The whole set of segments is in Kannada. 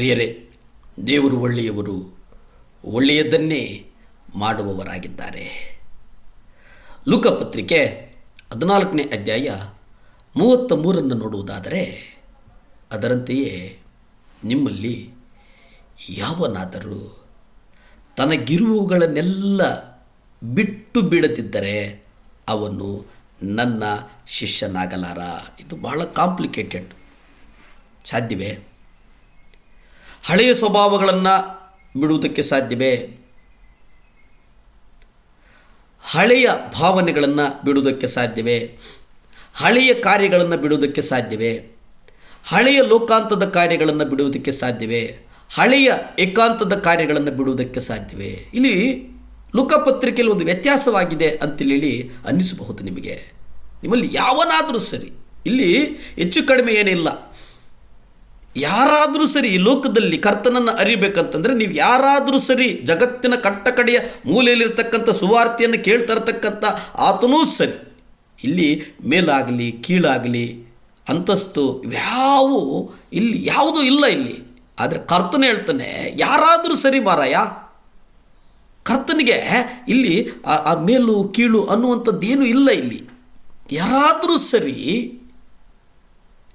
ಪ್ರಿಯರೇ, ದೇವರು ಒಳ್ಳೆಯವರು, ಒಳ್ಳೆಯದನ್ನೇ ಮಾಡುವವರಾಗಿದ್ದಾರೆ. ಲೂಕ ಪತ್ರಿಕೆ 14ನೇ ಅಧ್ಯಾಯ 33 ನೋಡುವುದಾದರೆ, ಅದರಂತೆಯೇ ನಿಮ್ಮಲ್ಲಿ ಯಾವನಾದರೂ ತನಗಿರುವುಗಳನ್ನೆಲ್ಲ ಬಿಟ್ಟು ಬಿಡದಿದ್ದರೆ ಅವನು ನನ್ನ ಶಿಷ್ಯನಾಗಲಾರ. ಇದು ಬಹಳ ಕಾಂಪ್ಲಿಕೇಟೆಡ್. ಸಾಧ್ಯವೇ? ಹಳೆಯ ಸ್ವಭಾವಗಳನ್ನು ಬಿಡುವುದಕ್ಕೆ ಸಾಧ್ಯವೇ? ಹಳೆಯ ಭಾವನೆಗಳನ್ನು ಬಿಡುವುದಕ್ಕೆ ಸಾಧ್ಯವೇ? ಹಳೆಯ ಕಾರ್ಯಗಳನ್ನು ಬಿಡುವುದಕ್ಕೆ ಸಾಧ್ಯವೇ? ಹಳೆಯ ಲೋಕಾಂತದ ಕಾರ್ಯಗಳನ್ನು ಬಿಡುವುದಕ್ಕೆ ಸಾಧ್ಯವೇ? ಹಳೆಯ ಏಕಾಂತದ ಕಾರ್ಯಗಳನ್ನು ಬಿಡುವುದಕ್ಕೆ ಸಾಧ್ಯವೇ? ಇಲ್ಲಿ ಲೋಕಪತ್ರಿಕೆಯಲ್ಲಿ ಒಂದು ವ್ಯತ್ಯಾಸವಾಗಿದೆ ಅಂತೇಳಿ ಅನ್ನಿಸಬಹುದು ನಿಮಗೆ. ನಿಮ್ಮಲ್ಲಿ ಯಾವನಾದರೂ ಸರಿ, ಇಲ್ಲಿ ಹೆಚ್ಚು ಕಡಿಮೆ ಏನಿಲ್ಲ, ಯಾರಾದರೂ ಸರಿ ಈ ಲೋಕದಲ್ಲಿ ಕರ್ತನನ್ನು ಅರಿಬೇಕಂತಂದರೆ ನೀವು ಯಾರಾದರೂ ಸರಿ, ಜಗತ್ತಿನ ಕಟ್ಟಕಡೆಯ ಮೂಲೆಯಲ್ಲಿರ್ತಕ್ಕಂಥ ಸುವಾರ್ತೆಯನ್ನು ಕೇಳ್ತಾ ಇರ್ತಕ್ಕಂಥ ಆತನೂ ಸರಿ, ಇಲ್ಲಿ ಮೇಲಾಗಲಿ ಕೀಳಾಗಲಿ ಅಂತಸ್ತು ಇವ್ಯಾವು ಇಲ್ಲಿ ಯಾವುದೂ ಇಲ್ಲ ಇಲ್ಲಿ. ಆದರೆ ಕರ್ತನ ಹೇಳ್ತಾನೆ, ಯಾರಾದರೂ ಸರಿ ಮಾರಾಯ, ಕರ್ತನಿಗೆ ಇಲ್ಲಿ ಆ ಮೇಲು ಕೀಳು ಅನ್ನುವಂಥದ್ದೇನೂ ಇಲ್ಲ ಇಲ್ಲಿ. ಯಾರಾದರೂ ಸರಿ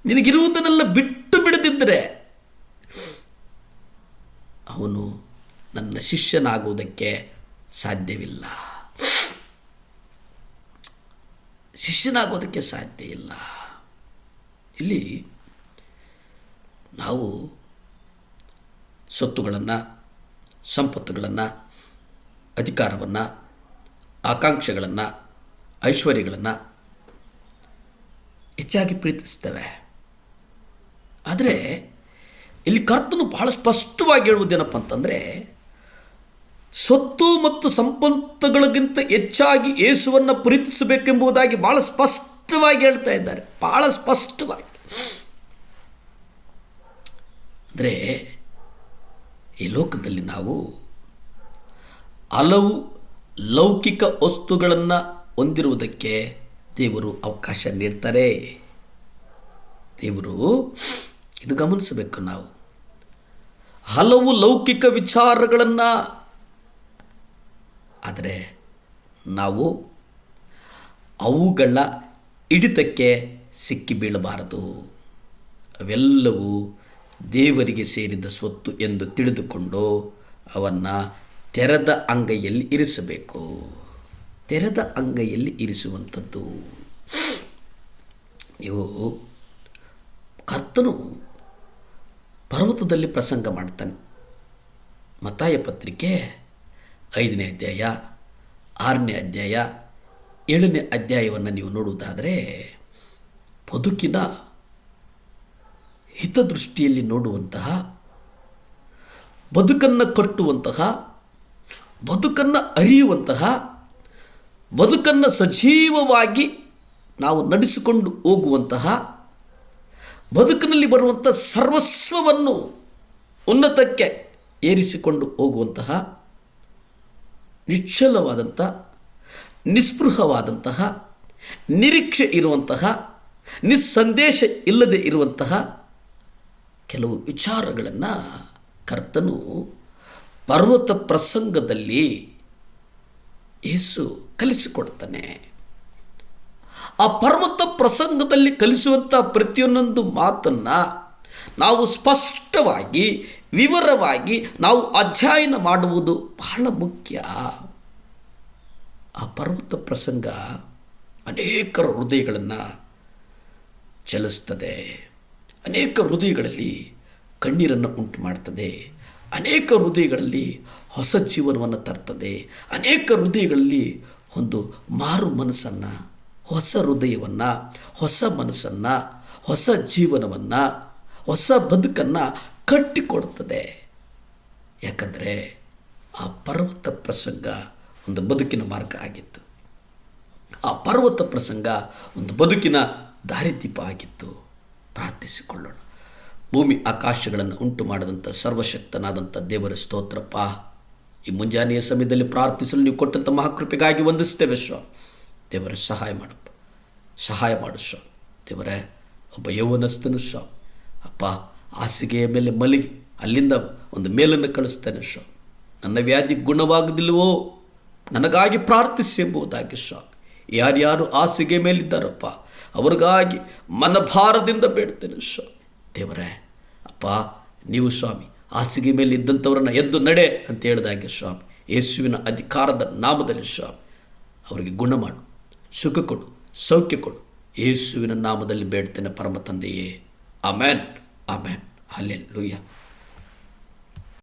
ನಿನಗಿರುವುದನ್ನೆಲ್ಲ ಬಿಟ್ಟು ಬಿಡದಿದ್ದರೆ ಅವನು ನನ್ನ ಶಿಷ್ಯನಾಗುವುದಕ್ಕೆ ಸಾಧ್ಯವಿಲ್ಲ. ಶಿಷ್ಯನಾಗೋದಕ್ಕೆ ಸಾಧ್ಯ ಇಲ್ಲ. ಇಲ್ಲಿ ನಾವು ಸೊತ್ತುಗಳನ್ನು, ಸಂಪತ್ತುಗಳನ್ನು, ಅಧಿಕಾರವನ್ನು, ಆಕಾಂಕ್ಷೆಗಳನ್ನು, ಐಶ್ವರ್ಯಗಳನ್ನು ಹೆಚ್ಚಾಗಿ ಪ್ರೀತಿಸ್ತೇವೆ. ಆದರೆ ಇಲ್ಲಿ ಕರ್ತನು ಬಹಳ ಸ್ಪಷ್ಟವಾಗಿ ಹೇಳುವುದೇನಪ್ಪ ಅಂತಂದರೆ, ಸ್ವತ್ತು ಮತ್ತು ಸಂಪತ್ತುಗಳಿಗಿಂತ ಹೆಚ್ಚಾಗಿ ಯೇಸುವನ್ನು ಪ್ರೀತಿಸಬೇಕೆಂಬುದಾಗಿ ಬಹಳ ಸ್ಪಷ್ಟವಾಗಿ ಹೇಳ್ತಾ ಇದ್ದಾರೆ. ಬಹಳ ಸ್ಪಷ್ಟವಾಗಿ. ಅಂದರೆ ಈ ಲೋಕದಲ್ಲಿ ನಾವು ಹಲವು ಲೌಕಿಕ ವಸ್ತುಗಳನ್ನು ಹೊಂದಿರುವುದಕ್ಕೆ ದೇವರು ಅವಕಾಶ ನೀಡ್ತಾರೆ. ದೇವರು ಇದು ಗಮನಿಸಬೇಕು. ನಾವು ಹಲವು ಲೌಕಿಕ ವಿಚಾರಗಳನ್ನು, ಆದರೆ ನಾವು ಅವುಗಳ ಹಿಡಿತಕ್ಕೆ ಸಿಕ್ಕಿ ಬೀಳಬಾರದು. ಅವೆಲ್ಲವೂ ದೇವರಿಗೆ ಸೇರಿದ ಸ್ವತ್ತು ಎಂದು ತಿಳಿದುಕೊಂಡು ಅವನ್ನು ತೆರೆದ ಅಂಗೈಯಲ್ಲಿ ಇರಿಸಬೇಕು. ತೆರೆದ ಅಂಗೈಯಲ್ಲಿ ಇರಿಸುವಂಥದ್ದು. ನೀವು ಕರ್ತನು ಪರ್ವತದಲ್ಲಿ ಪ್ರಸಂಗ ಮಾಡ್ತಾನೆ. ಮತ್ತಾಯ ಪತ್ರಿಕೆ 5ನೇ ಅಧ್ಯಾಯ, 6ನೇ ಅಧ್ಯಾಯ, 7ನೇ ಅಧ್ಯಾಯವನ್ನು ನೀವು ನೋಡುವುದಾದರೆ, ಬದುಕಿನ ಹಿತದೃಷ್ಟಿಯಲ್ಲಿ ನೋಡುವಂತಹ, ಬದುಕನ್ನು ಕಟ್ಟುವಂತಹ, ಬದುಕನ್ನು ಅರಿಯುವಂತಹ, ಬದುಕನ್ನು ಸಜೀವವಾಗಿ ನಾವು ನಡೆಸಿಕೊಂಡು ಹೋಗುವಂತಹ, ಬದುಕಿನಲ್ಲಿ ಬರುವಂಥ ಸರ್ವಸ್ವವನ್ನು ಉನ್ನತಕ್ಕೆ ಏರಿಸಿಕೊಂಡು ಹೋಗುವಂತಹ, ನಿಶ್ಚಲವಾದಂಥ, ನಿಸ್ಪೃಹವಾದಂತಹ, ನಿರೀಕ್ಷೆ ಇರುವಂತಹ, ನಿಸ್ಸಂದೇಶ ಇಲ್ಲದೆ ಇರುವಂತಹ ಕೆಲವು ವಿಚಾರಗಳನ್ನು ಕರ್ತನು ಪರ್ವತ ಪ್ರಸಂಗದಲ್ಲಿ ಯೇಸು ಕಲಿಸಿಕೊಡ್ತಾನೆ. ಆ ಪರ್ವತ ಪ್ರಸಂಗದಲ್ಲಿ ಕಲಿಸುವಂಥ ಪ್ರತಿಯೊಂದೊಂದು ಮಾತನ್ನು ನಾವು ಸ್ಪಷ್ಟವಾಗಿ, ವಿವರವಾಗಿ ನಾವು ಅಧ್ಯಯನ ಮಾಡುವುದು ಬಹಳ ಮುಖ್ಯ. ಆ ಪರ್ವತ ಪ್ರಸಂಗ ಅನೇಕರ ಹೃದಯಗಳನ್ನು ಚಲಿಸ್ತದೆ. ಅನೇಕ ಹೃದಯಗಳಲ್ಲಿ ಕಣ್ಣೀರನ್ನು ಉಂಟು ಮಾಡ್ತದೆ. ಅನೇಕ ಹೃದಯಗಳಲ್ಲಿ ಹೊಸ ಜೀವನವನ್ನು ತರ್ತದೆ. ಅನೇಕ ಹೃದಯಗಳಲ್ಲಿ ಒಂದು ಮಾರು ಮನಸ್ಸನ್ನು, ಹೊಸ ಹೃದಯವನ್ನು, ಹೊಸ ಮನಸ್ಸನ್ನು, ಹೊಸ ಜೀವನವನ್ನು, ಹೊಸ ಬದುಕನ್ನು ಕಟ್ಟಿಕೊಡ್ತದೆ. ಯಾಕಂದರೆ ಆ ಪರ್ವತ ಪ್ರಸಂಗ ಒಂದು ಬದುಕಿನ ಮಾರ್ಗ ಆಗಿತ್ತು. ಆ ಪರ್ವತ ಪ್ರಸಂಗ ಒಂದು ಬದುಕಿನ ದಾರಿದೀಪ ಆಗಿತ್ತು. ಪ್ರಾರ್ಥಿಸಿಕೊಳ್ಳೋಣ. ಭೂಮಿ ಆಕಾಶಗಳನ್ನು ಉಂಟು ಮಾಡಿದಂಥ ಸರ್ವಶಕ್ತನಾದಂಥ ದೇವರ ಸ್ತೋತ್ರಪ್ಪ. ಈ ಮುಂಜಾನೆಯ ಸಮಯದಲ್ಲಿ ಪ್ರಾರ್ಥಿಸಲು ನೀವು ಕೊಟ್ಟಂಥ ಮಹಾಕೃಪೆಗಾಗಿ ವಂದಿಸ್ತೇವೆ ಸ್ವಾಮಿ. ದೇವರ ಸಹಾಯ ಮಾಡಪ್ಪ, ಸಹಾಯ ಮಾಡು ಸ್ವಾಮಿ. ದೇವರೇ, ಒಬ್ಬ ಯೌವನಸ್ಥನು ಸ್ವಾಮಿ ಅಪ್ಪ ಹಾಸಿಗೆಯ ಮೇಲೆ ಮಲಗಿ ಅಲ್ಲಿಂದ ಒಂದು ಮೇಲನ್ನು ಕಳಿಸ್ತೇನೆ ಸ್ವಾಮಿ. ನನ್ನ ವ್ಯಾಧಿ ಗುಣವಾಗದಿಲ್ಲವೋ ನನಗಾಗಿ ಪ್ರಾರ್ಥಿಸಿ ಎಂಬುದಾಗಿ ಸ್ವಾಮಿ. ಯಾರ್ಯಾರು ಹಾಸಿಗೆ ಮೇಲಿದ್ದಾರಪ್ಪ ಅವ್ರಿಗಾಗಿ ಮನಭಾರದಿಂದ ಬೇಡ್ತೇನೆ ಸ್ವಾಮಿ. ದೇವರೇ ಅಪ್ಪ, ನೀವು ಸ್ವಾಮಿ ಹಾಸಿಗೆ ಮೇಲೆ ಇದ್ದಂಥವ್ರನ್ನ ಎದ್ದು ನಡೆ ಅಂತ ಹೇಳಿದಾಗೆ ಸ್ವಾಮಿ, ಯೇಸುವಿನ ಅಧಿಕಾರದ ನಾಮದಲ್ಲಿ ಸ್ವಾಮಿ ಅವರಿಗೆ ಗುಣ ಮಾಡು, ಸುಖ ಕೊಡು, ಸೌಖ್ಯ ಕೊಡು. ಯೇಸುವಿನ ನಾಮದಲ್ಲಿ ಬೇಡ್ತೇನೆ ಪರಮ ತಂದೆಯೇ. Amen, amen, hallelujah.